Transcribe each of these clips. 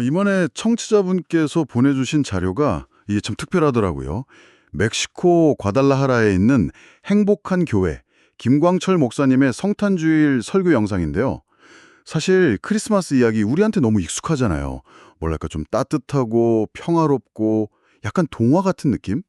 이번에 청취자분께서 보내주신 자료가 이게 참 특별하더라고요. 멕시코 과달라하라에 있는 행복한 교회, 김광철 목사님의 성탄주일 설교 영상인데요. 사실 크리스마스 이야기 우리한테 너무 익숙하잖아요. 뭐랄까 좀 따뜻하고 평화롭고 약간 동화 같은 느낌?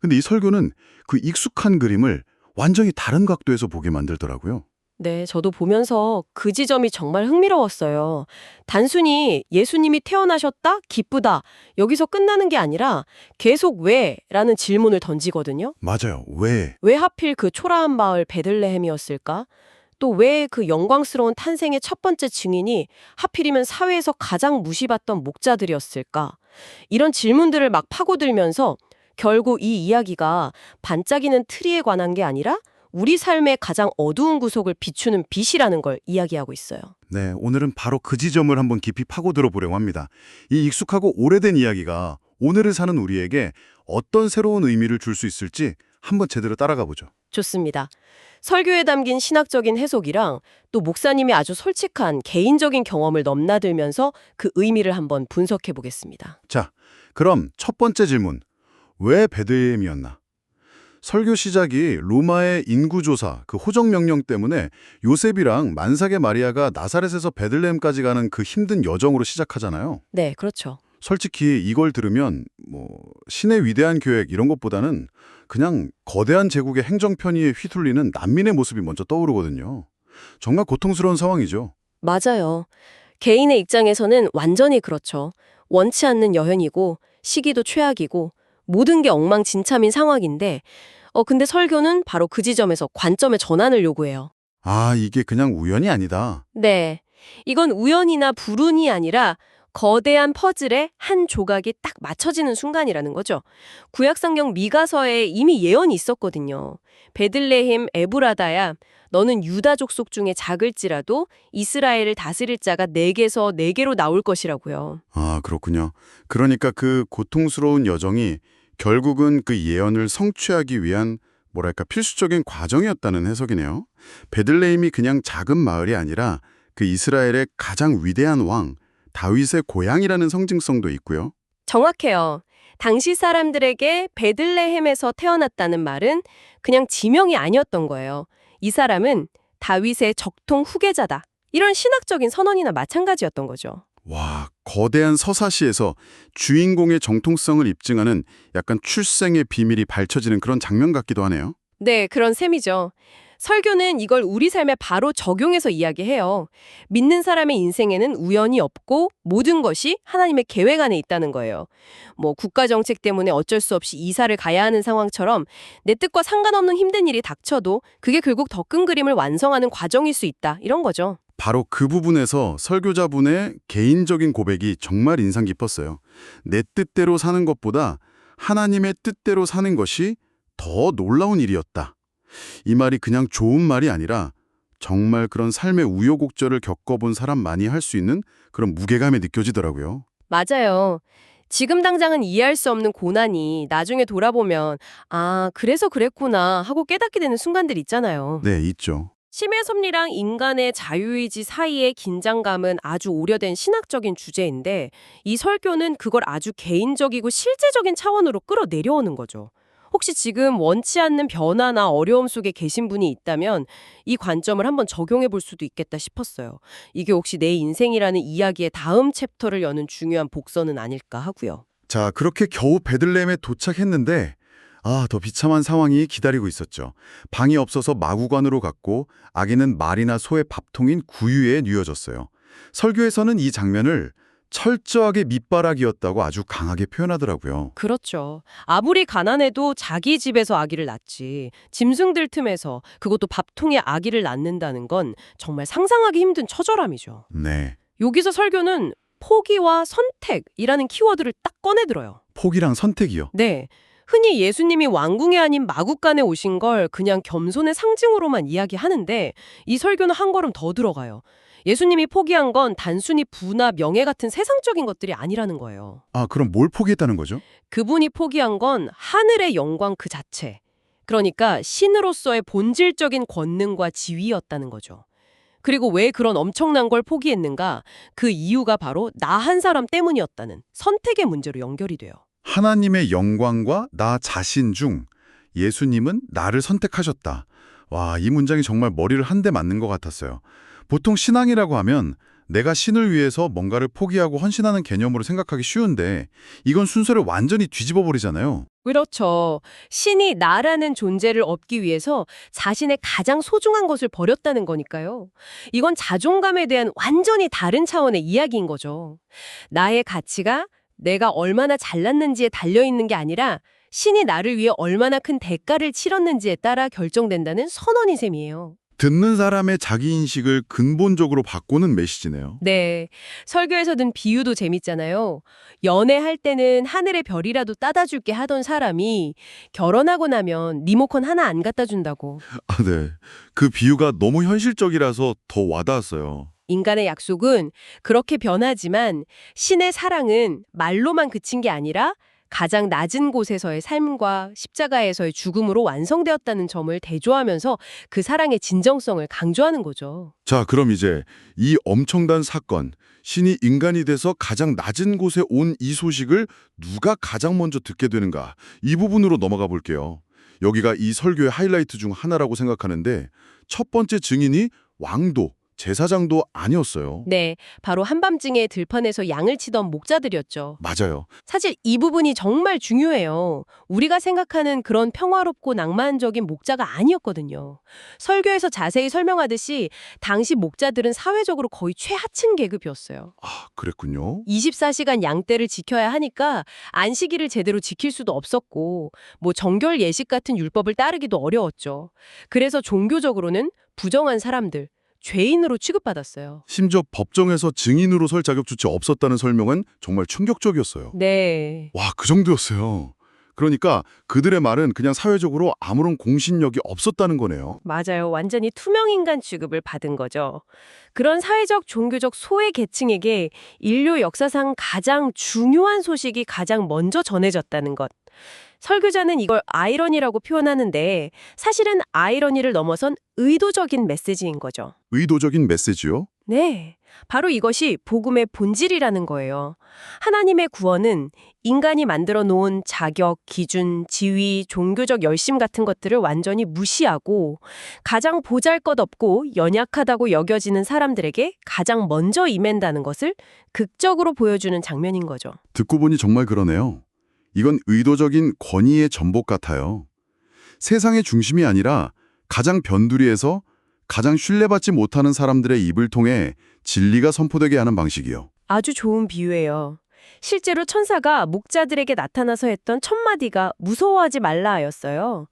근데 이 설교는 그 익숙한 그림을 완전히 다른 각도에서 보게 만들더라고요. 네, 저도 보면서 그 지점이 정말 흥미로웠어요. 단순히 예수님이 태어나셨다? 기쁘다. 여기서 끝나는 게 아니라 계속 왜? 라는 질문을 던지거든요. 맞아요. 왜? 왜 하필 그 초라한 마을 베들레헴이었을까? 또 왜 그 영광스러운 탄생의 첫 번째 증인이 하필이면 사회에서 가장 무시받던 목자들이었을까? 이런 질문들을 막 파고들면서 결국 이 이야기가 반짝이는 트리에 관한 게 아니라 우리 삶의 가장 어두운 구석을 비추는 빛이라는 걸 이야기하고 있어요. 네, 오늘은 바로 그 지점을 한번 깊이 파고들어 보려고 합니다. 이 익숙하고 오래된 이야기가 오늘을 사는 우리에게 어떤 새로운 의미를 줄 수 있을지 한번 제대로 따라가 보죠. 좋습니다. 설교에 담긴 신학적인 해석이랑 또 목사님이 아주 솔직한 개인적인 경험을 넘나들면서 그 의미를 한번 분석해 보겠습니다. 자, 그럼 첫 번째 질문. 왜 베들레헴이었나? 설교 시작이 로마의 인구조사, 그 호정명령 때문에 요셉이랑 만삭의 마리아가 나사렛에서 베들레헴까지 가는 그 힘든 여정으로 시작하잖아요. 네, 그렇죠. 솔직히 이걸 들으면 신의 위대한 계획 이런 것보다는 그냥 거대한 제국의 행정 편의에 휘둘리는 난민의 모습이 먼저 떠오르거든요. 정말 고통스러운 상황이죠. 맞아요. 개인의 입장에서는 완전히 그렇죠. 원치 않는 여행이고 시기도 최악이고 모든 게 엉망진창인 상황인데 근데 설교는 바로 그 지점에서 관점의 전환을 요구해요. 아, 이게 그냥 우연이 아니다. 네. 이건 우연이나 불운이 아니라 거대한 퍼즐의 한 조각이 딱 맞춰지는 순간이라는 거죠. 구약성경 미가서에 이미 예언이 있었거든요. 베들레헴 에브라다야 너는 유다 족속 중에 작을지라도 이스라엘을 다스릴 자가 네개서 네개로 나올 것이라고요. 아, 그렇군요. 그러니까 그 고통스러운 여정이 결국은 그 예언을 성취하기 위한 뭐랄까 필수적인 과정이었다는 해석이네요. 베들레헴이 그냥 작은 마을이 아니라 그 이스라엘의 가장 위대한 왕, 다윗의 고향이라는 상징성도 있고요. 정확해요. 당시 사람들에게 베들레헴에서 태어났다는 말은 그냥 지명이 아니었던 거예요. 이 사람은 다윗의 적통 후계자다. 이런 신학적인 선언이나 마찬가지였던 거죠. 와, 거대한 서사시에서 주인공의 정통성을 입증하는 약간 출생의 비밀이 밝혀지는 그런 장면 같기도 하네요. 네, 그런 셈이죠. 설교는 이걸 우리 삶에 바로 적용해서 이야기해요. 믿는 사람의 인생에는 우연이 없고 모든 것이 하나님의 계획 안에 있다는 거예요. 국가 정책 때문에 어쩔 수 없이 이사를 가야 하는 상황처럼 내 뜻과 상관없는 힘든 일이 닥쳐도 그게 결국 더 큰 그림을 완성하는 과정일 수 있다. 이런 거죠. 바로 그 부분에서 설교자분의 개인적인 고백이 정말 인상 깊었어요. 내 뜻대로 사는 것보다 하나님의 뜻대로 사는 것이 더 놀라운 일이었다. 이 말이 그냥 좋은 말이 아니라 정말 그런 삶의 우여곡절을 겪어본 사람만이 할 수 있는 그런 무게감이 느껴지더라고요. 맞아요. 지금 당장은 이해할 수 없는 고난이 나중에 돌아보면 아, 그래서 그랬구나 하고 깨닫게 되는 순간들 있잖아요. 네, 있죠. 심의 섭리랑 인간의 자유의지 사이의 긴장감은 아주 오래된 신학적인 주제인데 이 설교는 그걸 아주 개인적이고 실제적인 차원으로 끌어내려오는 거죠. 혹시 지금 원치 않는 변화나 어려움 속에 계신 분이 있다면 이 관점을 한번 적용해 볼 수도 있겠다 싶었어요. 이게 혹시 내 인생이라는 이야기의 다음 챕터를 여는 중요한 복선은 아닐까 하고요. 자, 그렇게 겨우 베들레헴에 도착했는데 더 비참한 상황이 기다리고 있었죠. 방이 없어서 마구간으로 갔고 아기는 말이나 소의 밥통인 구유에 뉘어졌어요. 설교에서는 이 장면을 철저하게 밑바라기였다고 아주 강하게 표현하더라고요. 그렇죠. 아무리 가난해도 자기 집에서 아기를 낳지. 짐승들 틈에서 그것도 밥통에 아기를 낳는다는 건 정말 상상하기 힘든 처절함이죠. 네, 여기서 설교는 포기와 선택이라는 키워드를 딱 꺼내들어요. 포기랑 선택이요. 네. 흔히 예수님이 왕궁이 아닌 마국간에 오신 걸 그냥 겸손의 상징으로만 이야기하는데 이 설교는 한 걸음 더 들어가요. 예수님이 포기한 건 단순히 부나 명예 같은 세상적인 것들이 아니라는 거예요. 아, 그럼 뭘 포기했다는 거죠? 그분이 포기한 건 하늘의 영광 그 자체. 그러니까 신으로서의 본질적인 권능과 지위였다는 거죠. 그리고 왜 그런 엄청난 걸 포기했는가? 그 이유가 바로 나 한 사람 때문이었다는 선택의 문제로 연결이 돼요. 하나님의 영광과 나 자신 중 예수님은 나를 선택하셨다. 와, 이 문장이 정말 머리를 한 대 맞는 것 같았어요. 보통 신앙이라고 하면 내가 신을 위해서 뭔가를 포기하고 헌신하는 개념으로 생각하기 쉬운데 이건 순서를 완전히 뒤집어 버리잖아요. 그렇죠. 신이 나라는 존재를 얻기 위해서 자신의 가장 소중한 것을 버렸다는 거니까요. 이건 자존감에 대한 완전히 다른 차원의 이야기인 거죠. 나의 가치가 내가 얼마나 잘났는지에 달려있는 게 아니라 신이 나를 위해 얼마나 큰 대가를 치렀는지에 따라 결정된다는 선언인 셈이에요. 듣는 사람의 자기인식을 근본적으로 바꾸는 메시지네요. 네. 설교에서 든 비유도 재밌잖아요. 연애할 때는 하늘의 별이라도 따다 줄게 하던 사람이 결혼하고 나면 리모컨 하나 안 갖다 준다고. 아, 네. 그 비유가 너무 현실적이라서 더 와닿았어요. 인간의 약속은 그렇게 변하지만 신의 사랑은 말로만 그친 게 아니라 가장 낮은 곳에서의 삶과 십자가에서의 죽음으로 완성되었다는 점을 대조하면서 그 사랑의 진정성을 강조하는 거죠. 자, 그럼 이제 이 엄청난 사건, 신이 인간이 돼서 가장 낮은 곳에 온 이 소식을 누가 가장 먼저 듣게 되는가? 이 부분으로 넘어가 볼게요. 여기가 이 설교의 하이라이트 중 하나라고 생각하는데 첫 번째 증인이 왕도, 제사장도 아니었어요. 네, 바로 한밤중에 들판에서 양을 치던 목자들이었죠. 맞아요. 사실 이 부분이 정말 중요해요. 우리가 생각하는 그런 평화롭고 낭만적인 목자가 아니었거든요. 설교에서 자세히 설명하듯이 당시 목자들은 사회적으로 거의 최하층 계급이었어요. 아, 그랬군요. 24시간 양떼를 지켜야 하니까 안식일을 제대로 지킬 수도 없었고 뭐 정결 예식 같은 율법을 따르기도 어려웠죠. 그래서 종교적으로는 부정한 사람들, 죄인으로 취급받았어요. 심지어 법정에서 증인으로 설 자격조차 없었다는 설명은 정말 충격적이었어요. 네. 와, 그 정도였어요. 그러니까 그들의 말은 그냥 사회적으로 아무런 공신력이 없었다는 거네요. 맞아요. 완전히 투명인간 취급을 받은 거죠. 그런 사회적, 종교적 소외 계층에게 인류 역사상 가장 중요한 소식이 가장 먼저 전해졌다는 것. 설교자는 이걸 아이러니라고 표현하는데 사실은 아이러니를 넘어선 의도적인 메시지인 거죠. 의도적인 메시지요? 네, 바로 이것이 복음의 본질이라는 거예요. 하나님의 구원은 인간이 만들어 놓은 자격, 기준, 지위, 종교적 열심 같은 것들을 완전히 무시하고 가장 보잘것없고 연약하다고 여겨지는 사람들에게 가장 먼저 임한다는 것을 극적으로 보여주는 장면인 거죠. 듣고 보니 정말 그러네요. 이건 의도적인 권위의 전복 같아요. 세상의 중심이 아니라 가장 변두리에서 가장 신뢰받지 못하는 사람들의 입을 통해 진리가 선포되게 하는 방식이요. 아주 좋은 비유예요. 실제로 천사가 목자들에게 나타나서 했던 첫 마디가 무서워하지 말라였어요.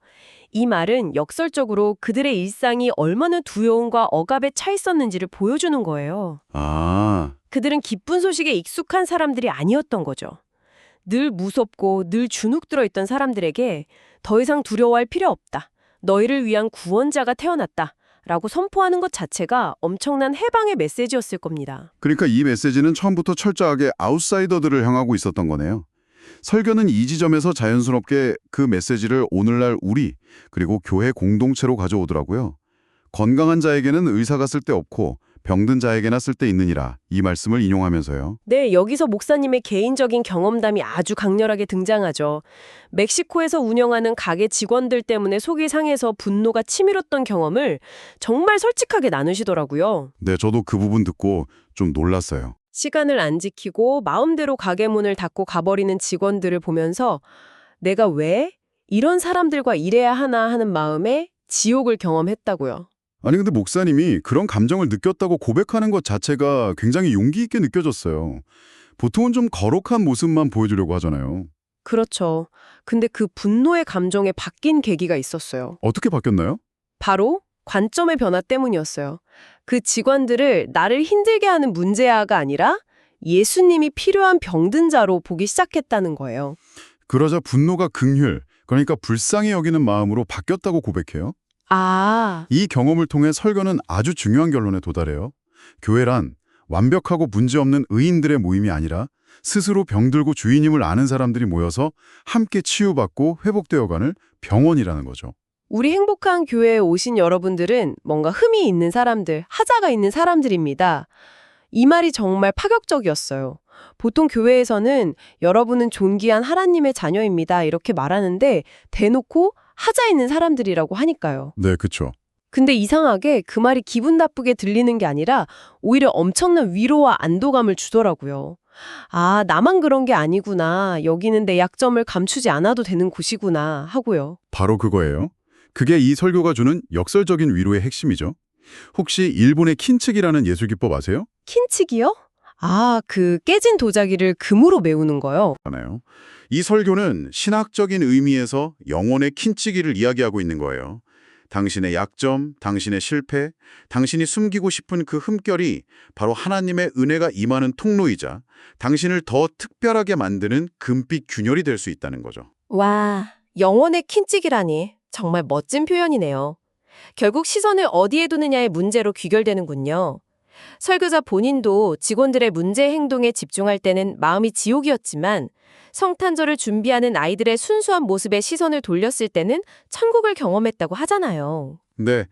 이 말은 역설적으로 그들의 일상이 얼마나 두려움과 억압에 차 있었는지를 보여주는 거예요. 아, 그들은 기쁜 소식에 익숙한 사람들이 아니었던 거죠. 늘 무섭고 늘 주눅 들어있던 사람들에게 더 이상 두려워할 필요 없다. 너희를 위한 구원자가 태어났다. 라고 선포하는 것 자체가 엄청난 해방의 메시지였을 겁니다. 그러니까 이 메시지는 처음부터 철저하게 아웃사이더들을 향하고 있었던 거네요. 설교는 이 지점에서 자연스럽게 그 메시지를 오늘날 우리 그리고 교회 공동체로 가져오더라고요. 건강한 자에게는 의사가 쓸데없고 병든 자에게나 쓸데있느니라 이 말씀을 인용하면서요. 네, 여기서 목사님의 개인적인 경험담이 아주 강렬하게 등장하죠. 멕시코에서 운영하는 가게 직원들 때문에 속이 상해서 분노가 치밀었던 경험을 정말 솔직하게 나누시더라고요. 네, 저도 그 부분 듣고 좀 놀랐어요. 시간을 안 지키고 마음대로 가게 문을 닫고 가버리는 직원들을 보면서 내가 왜 이런 사람들과 일해야 하나 하는 마음에 지옥을 경험했다고요. 아니 근데 목사님이 그런 감정을 느꼈다고 고백하는 것 자체가 굉장히 용기 있게 느껴졌어요. 보통은 좀 거룩한 모습만 보여주려고 하잖아요. 그렇죠. 근데 그 분노의 감정에 바뀐 계기가 있었어요. 어떻게 바뀌었나요? 바로 관점의 변화 때문이었어요. 그 직원들을 나를 힘들게 하는 문제아가 아니라 예수님이 필요한 병든 자로 보기 시작했다는 거예요. 그러자 분노가 긍휼, 그러니까 불쌍히 여기는 마음으로 바뀌었다고 고백해요. 아, 이 경험을 통해 설교는 아주 중요한 결론에 도달해요. 교회란 완벽하고 문제없는 의인들의 모임이 아니라 스스로 병들고 주인임을 아는 사람들이 모여서 함께 치유받고 회복되어가는 병원이라는 거죠. 우리 행복한 교회에 오신 여러분들은 뭔가 흠이 있는 사람들, 하자가 있는 사람들입니다. 이 말이 정말 파격적이었어요. 보통 교회에서는 여러분은 존귀한 하나님의 자녀입니다. 이렇게 말하는데 대놓고 하자 있는 사람들이라고 하니까요. 네, 그렇죠. 근데 이상하게 그 말이 기분 나쁘게 들리는 게 아니라 오히려 엄청난 위로와 안도감을 주더라고요. 아, 나만 그런 게 아니구나. 여기는 내 약점을 감추지 않아도 되는 곳이구나 하고요. 바로 그거예요. 그게 이 설교가 주는 역설적인 위로의 핵심이죠. 혹시 일본의 킨츠기라는 예술기법 아세요? 킨치기요? 아, 그 깨진 도자기를 금으로 메우는 거요. 하나요? 이 설교는 신학적인 의미에서 영혼의 킨치기를 이야기하고 있는 거예요. 당신의 약점, 당신의 실패, 당신이 숨기고 싶은 그 흠결이 바로 하나님의 은혜가 임하는 통로이자 당신을 더 특별하게 만드는 금빛 균열이 될 수 있다는 거죠. 와, 영혼의 킨치기라니 정말 멋진 표현이네요. 결국 시선을 어디에 두느냐의 문제로 귀결되는군요. 설교자 본인도 직원들의 문제 행동에 집중할 때는 마음이 지옥이었지만 성탄절을 준비하는 아이들의 순수한 모습에 시선을 돌렸을 때는 천국을 경험했다고 하잖아요. 네,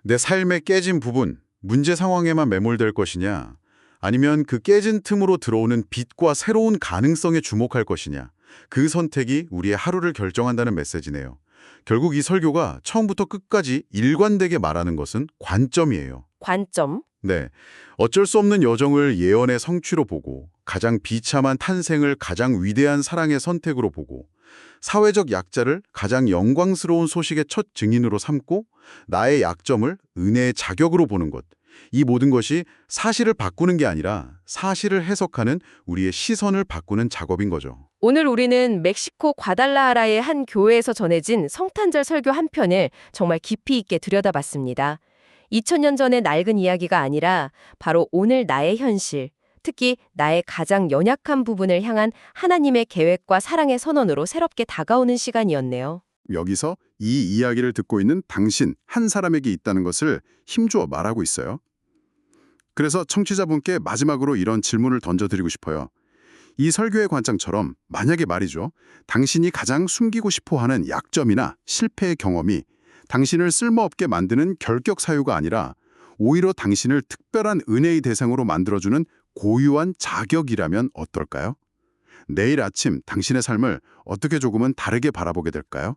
내 삶의 깨진 부분, 문제 상황에만 매몰될 것이냐, 아니면 그 깨진 틈으로 들어오는 빛과 새로운 가능성에 주목할 것이냐, 그 선택이 우리의 하루를 결정한다는 메시지네요. 결국 이 설교가 처음부터 끝까지 일관되게 말하는 것은 관점이에요. 관점? 네, 어쩔 수 없는 여정을 예언의 성취로 보고 가장 비참한 탄생을 가장 위대한 사랑의 선택으로 보고 사회적 약자를 가장 영광스러운 소식의 첫 증인으로 삼고 나의 약점을 은혜의 자격으로 보는 것. 이 모든 것이 사실을 바꾸는 게 아니라 사실을 해석하는 우리의 시선을 바꾸는 작업인 거죠. 오늘 우리는 멕시코 과달라하라의 한 교회에서 전해진 성탄절 설교 한 편을 정말 깊이 있게 들여다봤습니다. 2000년 전의 낡은 이야기가 아니라 바로 오늘 나의 현실, 특히 나의 가장 연약한 부분을 향한 하나님의 계획과 사랑의 선언으로 새롭게 다가오는 시간이었네요. 여기서 이 이야기를 듣고 있는 당신 한 사람에게 있다는 것을 힘주어 말하고 있어요. 그래서 청취자분께 마지막으로 이런 질문을 던져드리고 싶어요. 이 설교의 관장처럼 만약에 말이죠. 당신이 가장 숨기고 싶어하는 약점이나 실패의 경험이 당신을 쓸모없게 만드는 결격 사유가 아니라 오히려 당신을 특별한 은혜의 대상으로 만들어주는 고유한 자격이라면 어떨까요? 내일 아침 당신의 삶을 어떻게 조금은 다르게 바라보게 될까요?